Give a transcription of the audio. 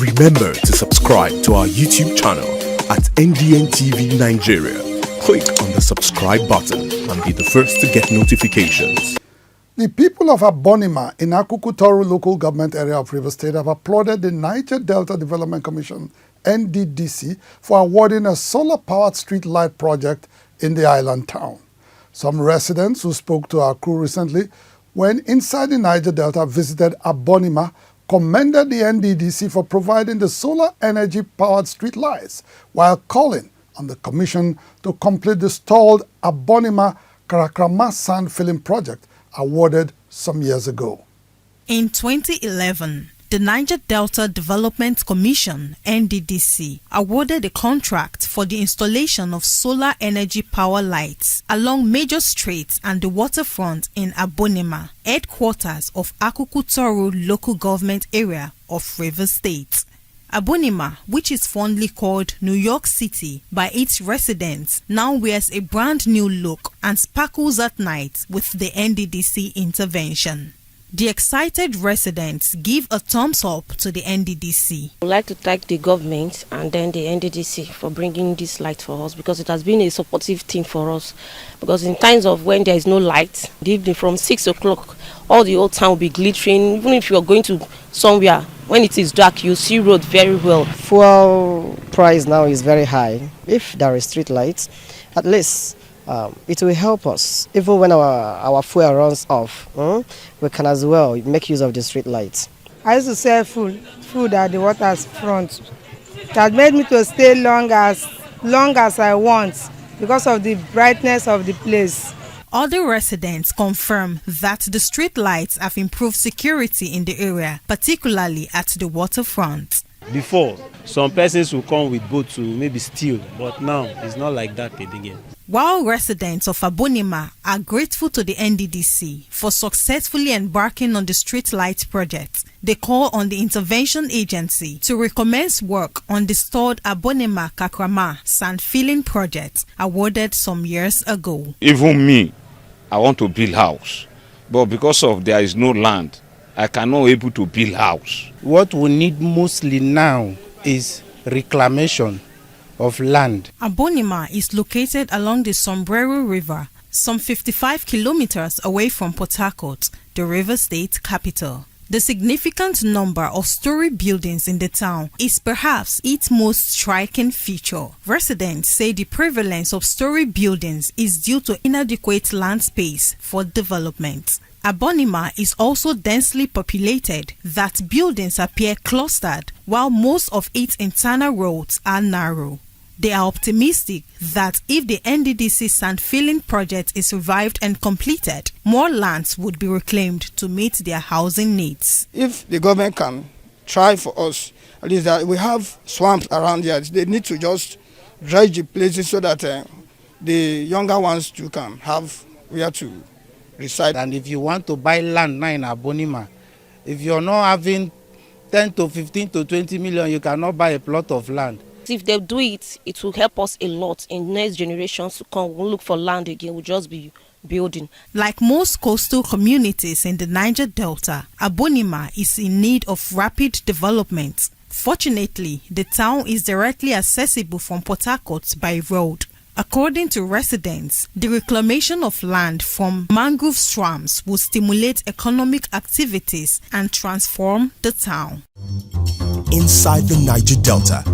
Remember to subscribe to our YouTube channel at NDN Nigeria. Click on the subscribe button and be the first to get notifications. The people of Abonnema in AKUGHA local government area of Rivers State have applauded the Niger Delta Development Commission, NDDC, for awarding a solar-powered street light project in the island town. Some residents who spoke to our crew recently when inside the Niger Delta visited Abonnema commended the NDDC for providing the solar energy-powered street lights while calling on the commission to complete the stalled Abonnema Karakrama sand filling project awarded some years ago. In 2011, the Niger Delta Development Commission, NDDC, awarded a contract for the installation of solar energy power lights along major streets and the waterfront in Abonnema, headquarters of AKUGHA local government area of Rivers State. Abonnema, which is fondly called New York City by its residents, now wears a brand new look and sparkles at night with the NDDC intervention. The excited residents give a thumbs up to the NDDC. I would like to thank the government and then the NDDC for bringing this light for us, because it has been a supportive thing for us. Because in times of when there is no light, the evening from 6 o'clock, all the old town will be glittering. Even if you are going to somewhere, when it is dark, you see road very well. Fuel price now is very high. If there is street lights, at least it will help us. Even when our fuel runs off, we can as well make use of the street lights. I used to sell food at the water's front. It has made me to stay long as I want because of the brightness of the place. Other residents confirm that the street lights have improved security in the area, particularly at the waterfront. Before, some persons will come with boats to maybe steal, but now it's not like that again. While residents of Abonnema are grateful to the NDDC for successfully embarking on the street light project, they call on the intervention agency to recommence work on the stalled Abonnema Karakrama sand filling project awarded some years ago. Even me, I want to build house, but because of there is no land, I cannot able to build house. What we need mostly now is reclamation of land. Abonnema is located along the Sombrero River, some 55 kilometers away from Port Harcourt, the River State capital. The significant number of story buildings in the town is perhaps its most striking feature. Residents say the prevalence of story buildings is due to inadequate land space for development. Abonnema is also densely populated that buildings appear clustered while most of its internal roads are narrow. They are optimistic that if the NDDC sand filling project is revived and completed, more lands would be reclaimed to meet their housing needs. If the government can try for us, at least that we have swamps around here, they need to just dredge the places so that the younger ones too can have where to reside. And if you want to buy land now in Abonnema, if you're not having 10 to 15 to 20 million, you cannot buy a plot of land. If they do it, it will help us a lot in next generations to come. We'll look for land again, we'll just be building. Like most coastal communities in the Niger Delta, Abonnema is in need of rapid development. Fortunately, the town is directly accessible from Port Harcourt by road. According to residents, the reclamation of land from mangrove swamps will stimulate economic activities and transform the town. Inside the Niger Delta,